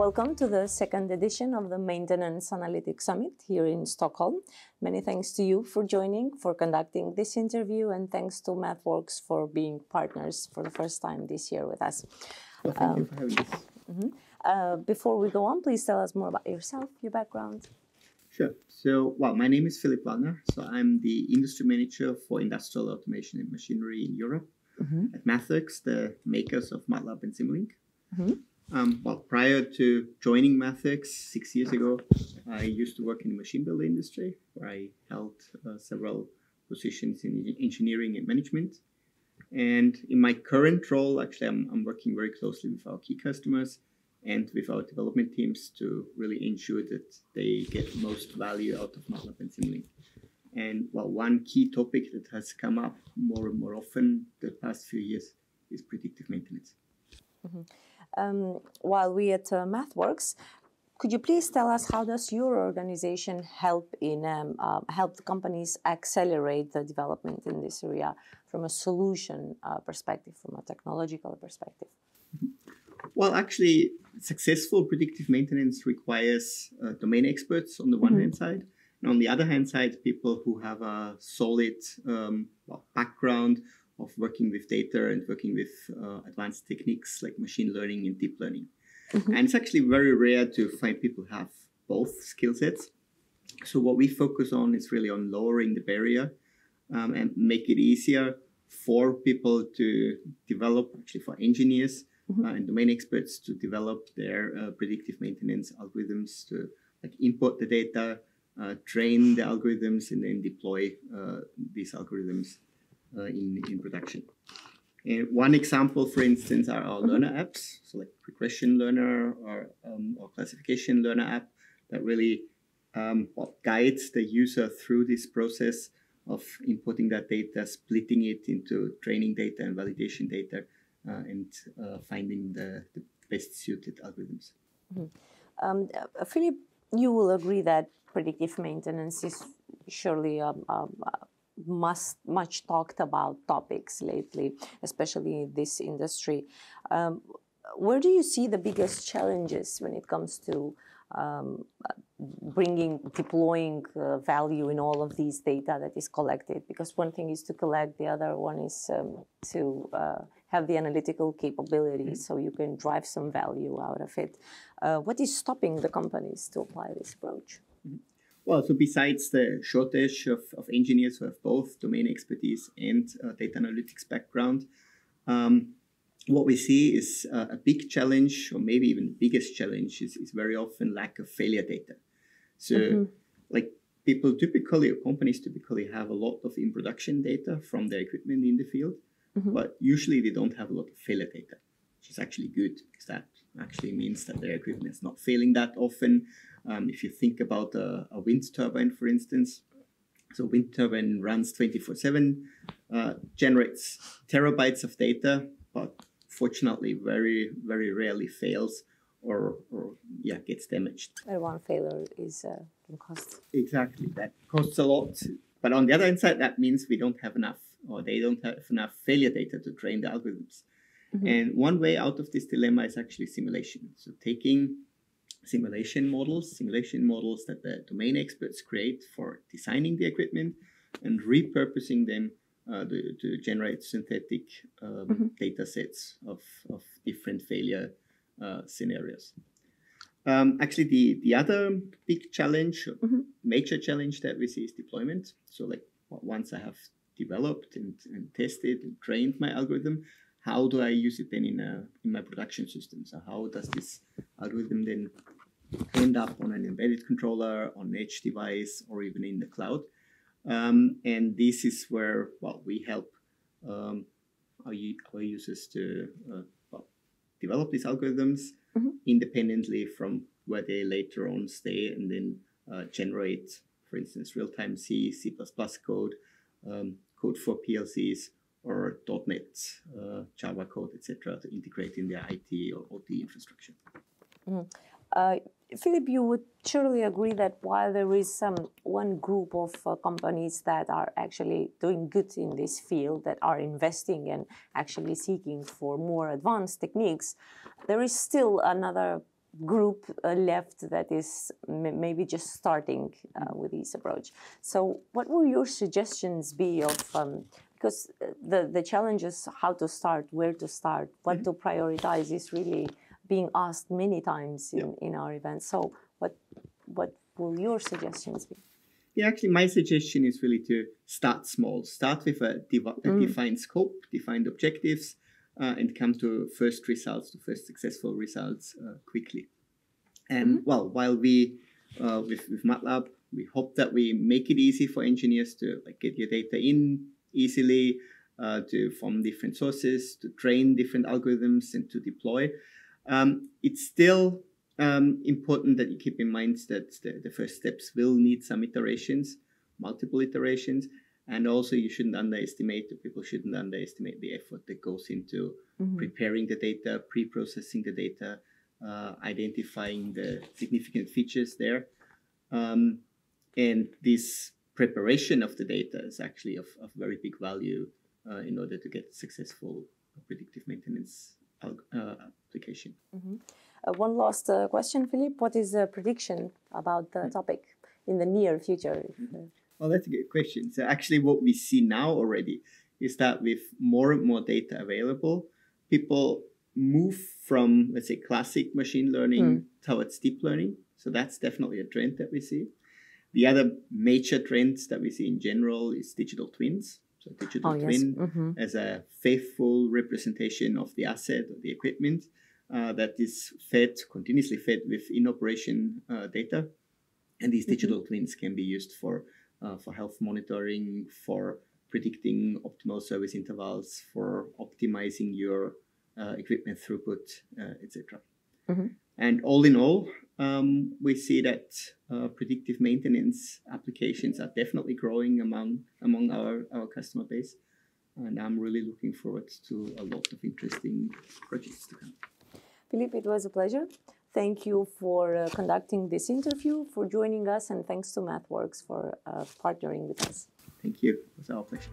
Welcome to the second edition of the Maintenance Analytics Summit here in Stockholm. Many thanks to you for joining, for conducting this interview, and thanks to MathWorks for being partners for the first time this year with us. Well, thank you for having us. Before we go on, please tell us more about yourself, your background. Sure. So, my name is Philipp Wallner. So I'm the industry manager for industrial automation and machinery in Europe at MathWorks, the makers of MATLAB and Simulink. Prior to joining MathWorks 6 years ago, I used to work in the machine builder industry, where I held several positions in engineering and management. And in my current role, actually, I'm working very closely with our key customers and with our development teams to really ensure that they get most value out of MATLAB and Simulink. And one key topic that has come up more and more often the past few years is predictive maintenance. While we at MathWorks, could you please tell us how does your organization help help companies accelerate the development in this area from a solution perspective, from a technological perspective? Well, actually, successful predictive maintenance requires domain experts on the one hand side, and on the other hand side, people who have a solid background of working with data and working with advanced techniques like machine learning and deep learning. And it's actually very rare to find people who have both skill sets. So what we focus on is really on lowering the barrier and make it easier for people to develop, actually for engineers and domain experts to develop their predictive maintenance algorithms to import the data, train the algorithms, and then deploy these algorithms in production. And one example, for instance, are our learner apps, so like regression learner or classification learner app that really guides the user through this process of importing that data, splitting it into training data and validation data, and finding the best suited algorithms. Philip, you will agree that predictive maintenance is surely much talked about topics lately, especially in this industry. Where do you see the biggest challenges when it comes to deploying value in all of these data that is collected? Because one thing is to collect, the other one is to have the analytical capabilities so you can drive some value out of it. What is stopping the companies to apply this approach? Well, so besides the shortage of engineers who have both domain expertise and data analytics background, what we see is a big challenge, or maybe even the biggest challenge, is very often lack of failure data. So people typically, or companies typically have a lot of in-production data from their equipment in the field, but usually they don't have a lot of failure data, which is actually good because that actually means that their equipment is not failing that often. If you think about a wind turbine, for instance, so wind turbine runs 24/7, generates terabytes of data, but fortunately very, very rarely fails or gets damaged. And one failure can cost. Exactly, that costs a lot. But on the other hand side, that means we don't have enough, or they don't have enough failure data to train the algorithms. And one way out of this dilemma is actually simulation. So taking simulation models that the domain experts create for designing the equipment and repurposing them to generate synthetic data sets of different failure scenarios. Actually, the other big challenge, major challenge that we see is deployment. So once I have developed and tested and trained my algorithm, how do I use it then in my production system? So how does this algorithm then end up on an embedded controller, on an edge device, or even in the cloud? And this is where we help our users to develop these algorithms independently from where they later on stay, and then generate, for instance, real-time C, C++ code, code for PLCs, or .NET, Java code, etc., to integrate in their IT or OT infrastructure. Philip, you would surely agree that while there is one group of companies that are actually doing good in this field, that are investing and actually seeking for more advanced techniques, there is still another group left that is maybe just starting with this approach. So what will your suggestions be of, because the challenge is how to start, where to start, what to prioritize is really being asked many times in our events. So what will your suggestions be? Yeah, actually, my suggestion is really to start small. Start with a defined scope, defined objectives, and come to first successful results quickly. And well, while we with MATLAB, we hope that we make it easy for engineers to get your data in easily, to from different sources, to train different algorithms, and to deploy. It's still important that you keep in mind that the first steps will need some iterations, multiple iterations, and also people shouldn't underestimate the effort that goes into preparing the data, pre-processing the data, identifying the significant features there. And this preparation of the data is actually of very big value in order to get successful predictive maintenance application. One last question, Philipp. What is a prediction about the topic in the near future? Well, that's a good question. So actually what we see now already is that with more and more data available, people move from, let's say, classic machine learning towards deep learning. So that's definitely a trend that we see. The other major trends that we see in general is digital twins. So digital twin as a faithful representation of the asset or the equipment that is continuously fed with in-operation data. And these digital twins can be used for health monitoring, for predicting optimal service intervals, for optimizing your equipment throughput, etc. And all in all, we see that predictive maintenance applications are definitely growing among our customer base. And I'm really looking forward to a lot of interesting projects to come. Philipp, it was a pleasure. Thank you for conducting this interview, for joining us, and thanks to MathWorks for partnering with us. Thank you. It was our pleasure.